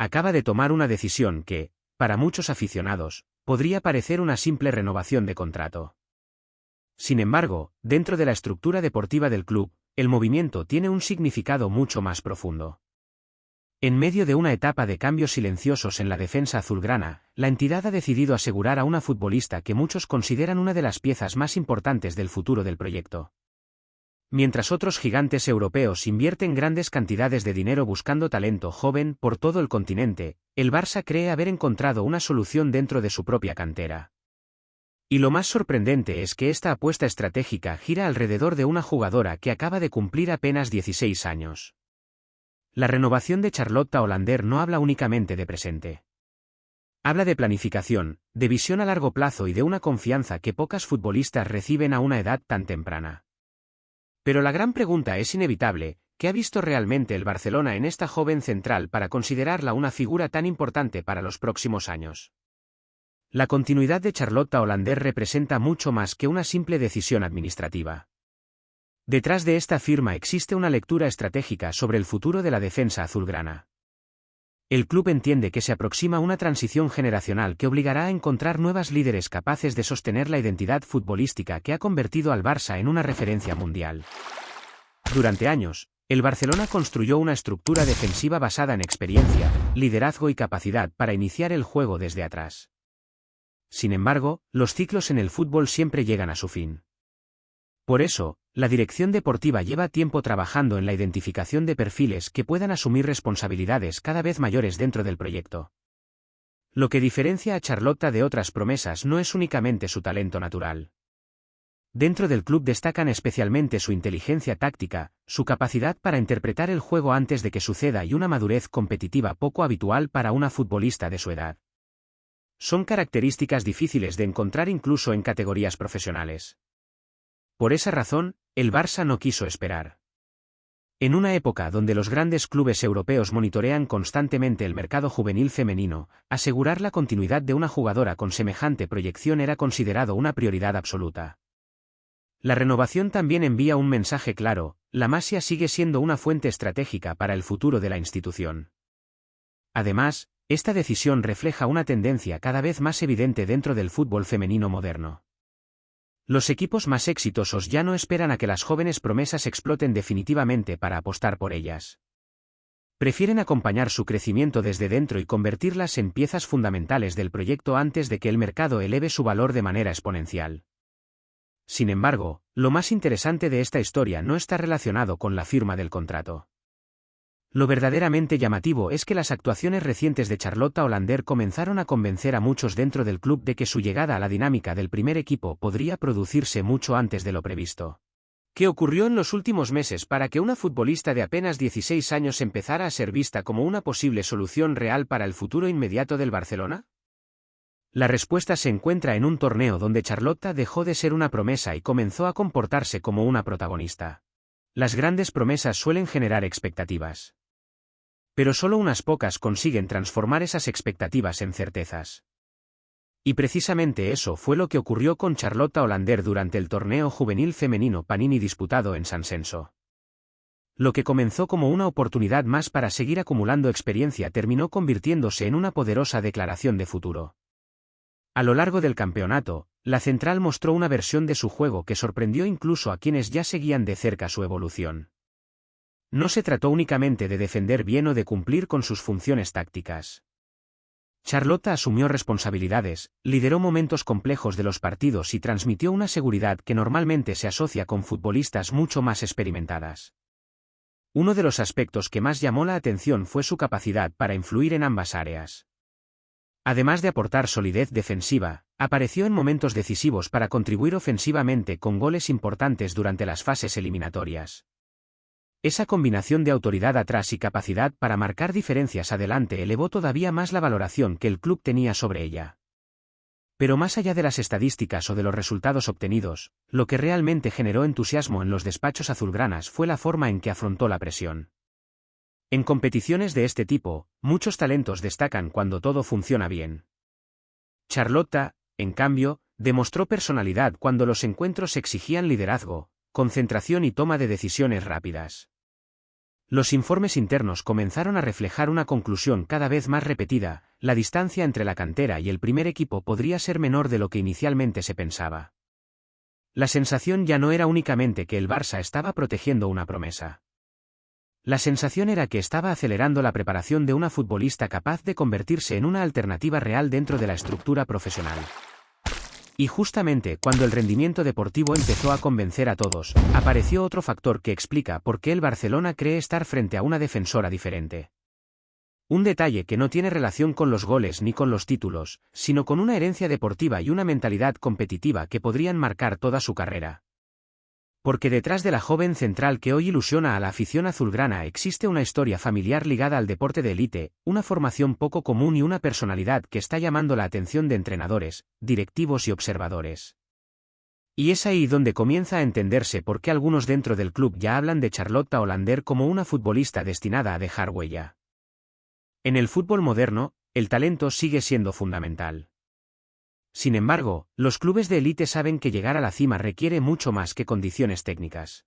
acaba de tomar una decisión que, para muchos aficionados, podría parecer una simple renovación de contrato. Sin embargo, dentro de la estructura deportiva del club, el movimiento tiene un significado mucho más profundo. En medio de una etapa de cambios silenciosos en la defensa azulgrana, la entidad ha decidido asegurar a una futbolista que muchos consideran una de las piezas más importantes del futuro del proyecto. Mientras otros gigantes europeos invierten grandes cantidades de dinero buscando talento joven por todo el continente, el Barça cree haber encontrado una solución dentro de su propia cantera. Y lo más sorprendente es que esta apuesta estratégica gira alrededor de una jugadora que acaba de cumplir apenas 16 años. La renovación de Charlotta Hollander no habla únicamente de presente. Habla de planificación, de visión a largo plazo y de una confianza que pocas futbolistas reciben a una edad tan temprana. Pero la gran pregunta es inevitable: ¿qué ha visto realmente el Barcelona en esta joven central para considerarla una figura tan importante para los próximos años? La continuidad de Charlotta Hollander representa mucho más que una simple decisión administrativa. Detrás de esta firma existe una lectura estratégica sobre el futuro de la defensa azulgrana. El club entiende que se aproxima una transición generacional que obligará a encontrar nuevas líderes capaces de sostener la identidad futbolística que ha convertido al Barça en una referencia mundial. Durante años, el Barcelona construyó una estructura defensiva basada en experiencia, liderazgo y capacidad para iniciar el juego desde atrás. Sin embargo, los ciclos en el fútbol siempre llegan a su fin. Por eso, la dirección deportiva lleva tiempo trabajando en la identificación de perfiles que puedan asumir responsabilidades cada vez mayores dentro del proyecto. Lo que diferencia a Charlotta de otras promesas no es únicamente su talento natural. Dentro del club destacan especialmente su inteligencia táctica, su capacidad para interpretar el juego antes de que suceda y una madurez competitiva poco habitual para una futbolista de su edad. Son características difíciles de encontrar incluso en categorías profesionales. Por esa razón, el Barça no quiso esperar. En una época donde los grandes clubes europeos monitorean constantemente el mercado juvenil femenino, asegurar la continuidad de una jugadora con semejante proyección era considerado una prioridad absoluta. La renovación también envía un mensaje claro: la Masia sigue siendo una fuente estratégica para el futuro de la institución. Además, esta decisión refleja una tendencia cada vez más evidente dentro del fútbol femenino moderno. Los equipos más exitosos ya no esperan a que las jóvenes promesas exploten definitivamente para apostar por ellas. Prefieren acompañar su crecimiento desde dentro y convertirlas en piezas fundamentales del proyecto antes de que el mercado eleve su valor de manera exponencial. Sin embargo, lo más interesante de esta historia no está relacionado con la firma del contrato. Lo verdaderamente llamativo es que las actuaciones recientes de Charlotta Hollander comenzaron a convencer a muchos dentro del club de que su llegada a la dinámica del primer equipo podría producirse mucho antes de lo previsto. ¿Qué ocurrió en los últimos meses para que una futbolista de apenas 16 años empezara a ser vista como una posible solución real para el futuro inmediato del Barcelona? La respuesta se encuentra en un torneo donde Charlotta dejó de ser una promesa y comenzó a comportarse como una protagonista. Las grandes promesas suelen generar expectativas. Pero solo unas pocas consiguen transformar esas expectativas en certezas. Y precisamente eso fue lo que ocurrió con Charlotta Hollander durante el torneo juvenil femenino Panini disputado en San Censo. Lo que comenzó como una oportunidad más para seguir acumulando experiencia terminó convirtiéndose en una poderosa declaración de futuro. A lo largo del campeonato, la central mostró una versión de su juego que sorprendió incluso a quienes ya seguían de cerca su evolución. No se trató únicamente de defender bien o de cumplir con sus funciones tácticas. Charlotta asumió responsabilidades, lideró momentos complejos de los partidos y transmitió una seguridad que normalmente se asocia con futbolistas mucho más experimentadas. Uno de los aspectos que más llamó la atención fue su capacidad para influir en ambas áreas. Además de aportar solidez defensiva, apareció en momentos decisivos para contribuir ofensivamente con goles importantes durante las fases eliminatorias. Esa combinación de autoridad atrás y capacidad para marcar diferencias adelante elevó todavía más la valoración que el club tenía sobre ella. Pero más allá de las estadísticas o de los resultados obtenidos, lo que realmente generó entusiasmo en los despachos azulgranas fue la forma en que afrontó la presión. En competiciones de este tipo, muchos talentos destacan cuando todo funciona bien. Charlotta, en cambio, demostró personalidad cuando los encuentros exigían liderazgo, concentración y toma de decisiones rápidas. Los informes internos comenzaron a reflejar una conclusión cada vez más repetida: la distancia entre la cantera y el primer equipo podría ser menor de lo que inicialmente se pensaba. La sensación ya no era únicamente que el Barça estaba protegiendo una promesa. La sensación era que estaba acelerando la preparación de una futbolista capaz de convertirse en una alternativa real dentro de la estructura profesional. Y justamente cuando el rendimiento deportivo empezó a convencer a todos, apareció otro factor que explica por qué el Barcelona cree estar frente a una defensora diferente. Un detalle que no tiene relación con los goles ni con los títulos, sino con una herencia deportiva y una mentalidad competitiva que podrían marcar toda su carrera. Porque detrás de la joven central que hoy ilusiona a la afición azulgrana existe una historia familiar ligada al deporte de élite, una formación poco común y una personalidad que está llamando la atención de entrenadores, directivos y observadores. Y es ahí donde comienza a entenderse por qué algunos dentro del club ya hablan de Charlotte Hollander como una futbolista destinada a dejar huella. En el fútbol moderno, el talento sigue siendo fundamental. Sin embargo, los clubes de élite saben que llegar a la cima requiere mucho más que condiciones técnicas.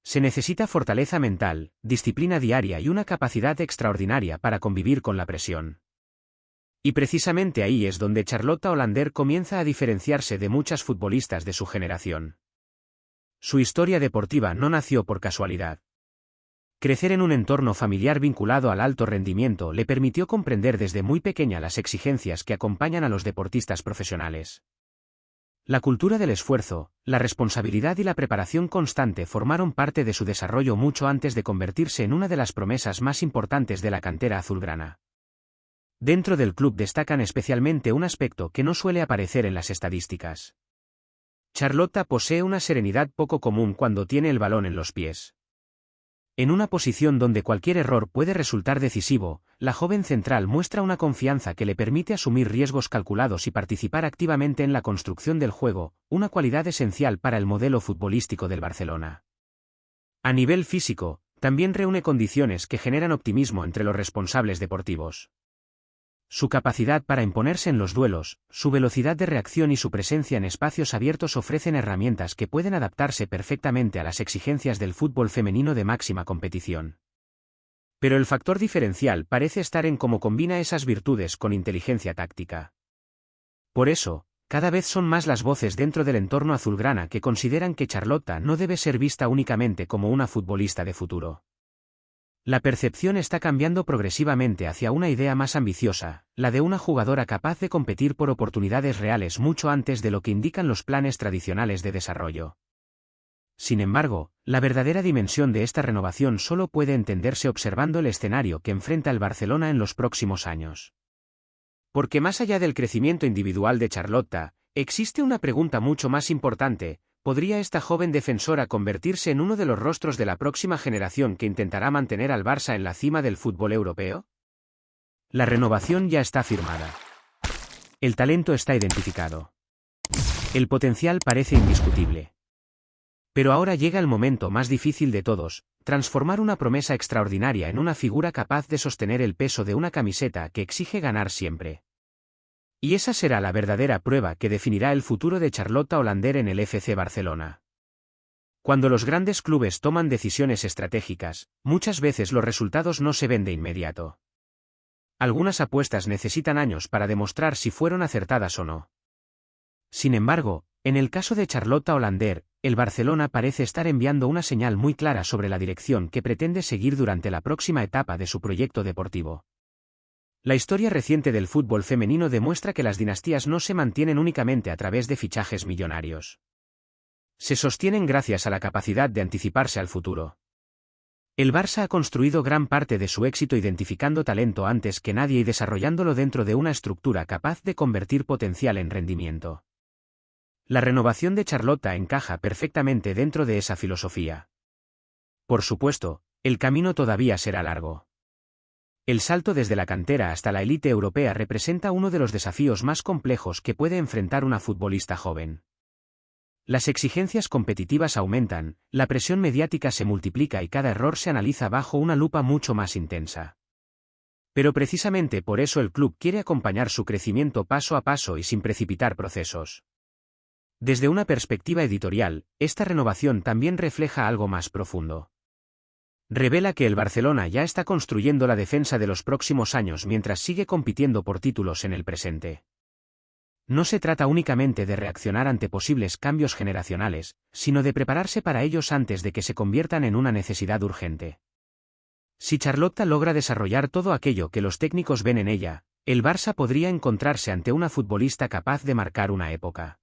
Se necesita fortaleza mental, disciplina diaria y una capacidad extraordinaria para convivir con la presión. Y precisamente ahí es donde Charlotte Hollander comienza a diferenciarse de muchas futbolistas de su generación. Su historia deportiva no nació por casualidad. Crecer en un entorno familiar vinculado al alto rendimiento le permitió comprender desde muy pequeña las exigencias que acompañan a los deportistas profesionales. La cultura del esfuerzo, la responsabilidad y la preparación constante formaron parte de su desarrollo mucho antes de convertirse en una de las promesas más importantes de la cantera azulgrana. Dentro del club destacan especialmente un aspecto que no suele aparecer en las estadísticas. Charlotte posee una serenidad poco común cuando tiene el balón en los pies. En una posición donde cualquier error puede resultar decisivo, la joven central muestra una confianza que le permite asumir riesgos calculados y participar activamente en la construcción del juego, una cualidad esencial para el modelo futbolístico del Barcelona. A nivel físico, también reúne condiciones que generan optimismo entre los responsables deportivos. Su capacidad para imponerse en los duelos, su velocidad de reacción y su presencia en espacios abiertos ofrecen herramientas que pueden adaptarse perfectamente a las exigencias del fútbol femenino de máxima competición. Pero el factor diferencial parece estar en cómo combina esas virtudes con inteligencia táctica. Por eso, cada vez son más las voces dentro del entorno azulgrana que consideran que Charlotte no debe ser vista únicamente como una futbolista de futuro. La percepción está cambiando progresivamente hacia una idea más ambiciosa, la de una jugadora capaz de competir por oportunidades reales mucho antes de lo que indican los planes tradicionales de desarrollo. Sin embargo, la verdadera dimensión de esta renovación solo puede entenderse observando el escenario que enfrenta el Barcelona en los próximos años. Porque más allá del crecimiento individual de Charlotte, existe una pregunta mucho más importante: ¿podría esta joven defensora convertirse en uno de los rostros de la próxima generación que intentará mantener al Barça en la cima del fútbol europeo? La renovación ya está firmada. El talento está identificado. El potencial parece indiscutible. Pero ahora llega el momento más difícil de todos: transformar una promesa extraordinaria en una figura capaz de sostener el peso de una camiseta que exige ganar siempre. Y esa será la verdadera prueba que definirá el futuro de Charlotte Hollander en el FC Barcelona. Cuando los grandes clubes toman decisiones estratégicas, muchas veces los resultados no se ven de inmediato. Algunas apuestas necesitan años para demostrar si fueron acertadas o no. Sin embargo, en el caso de Charlotte Hollander, el Barcelona parece estar enviando una señal muy clara sobre la dirección que pretende seguir durante la próxima etapa de su proyecto deportivo. La historia reciente del fútbol femenino demuestra que las dinastías no se mantienen únicamente a través de fichajes millonarios. Se sostienen gracias a la capacidad de anticiparse al futuro. El Barça ha construido gran parte de su éxito identificando talento antes que nadie y desarrollándolo dentro de una estructura capaz de convertir potencial en rendimiento. La renovación de Charlotte encaja perfectamente dentro de esa filosofía. Por supuesto, el camino todavía será largo. El salto desde la cantera hasta la élite europea representa uno de los desafíos más complejos que puede enfrentar una futbolista joven. Las exigencias competitivas aumentan, la presión mediática se multiplica y cada error se analiza bajo una lupa mucho más intensa. Pero precisamente por eso el club quiere acompañar su crecimiento paso a paso y sin precipitar procesos. Desde una perspectiva editorial, esta renovación también refleja algo más profundo. revela que el Barcelona ya está construyendo la defensa de los próximos años mientras sigue compitiendo por títulos en el presente. No se trata únicamente de reaccionar ante posibles cambios generacionales, sino de prepararse para ellos antes de que se conviertan en una necesidad urgente. Si Charlotte logra desarrollar todo aquello que los técnicos ven en ella, el Barça podría encontrarse ante una futbolista capaz de marcar una época.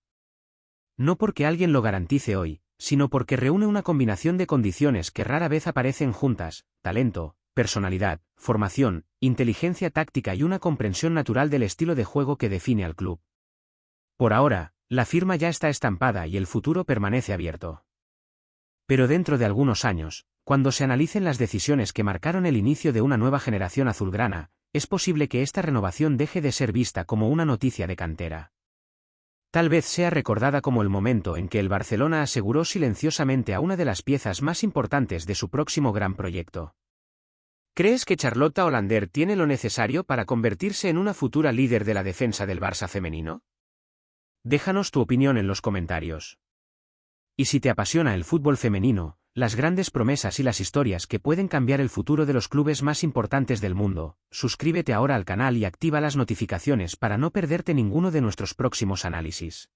No porque alguien lo garantice hoy, sino porque reúne una combinación de condiciones que rara vez aparecen juntas: talento, personalidad, formación, inteligencia táctica y una comprensión natural del estilo de juego que define al club. Por ahora, la firma ya está estampada y el futuro permanece abierto. Pero dentro de algunos años, cuando se analicen las decisiones que marcaron el inicio de una nueva generación azulgrana, es posible que esta renovación deje de ser vista como una noticia de cantera. Tal vez sea recordada como el momento en que el Barcelona aseguró silenciosamente a una de las piezas más importantes de su próximo gran proyecto. ¿Crees que Charlotte Hollander tiene lo necesario para convertirse en una futura líder de la defensa del Barça femenino? Déjanos tu opinión en los comentarios. Y si te apasiona el fútbol femenino, las grandes promesas y las historias que pueden cambiar el futuro de los clubes más importantes del mundo, suscríbete ahora al canal y activa las notificaciones para no perderte ninguno de nuestros próximos análisis.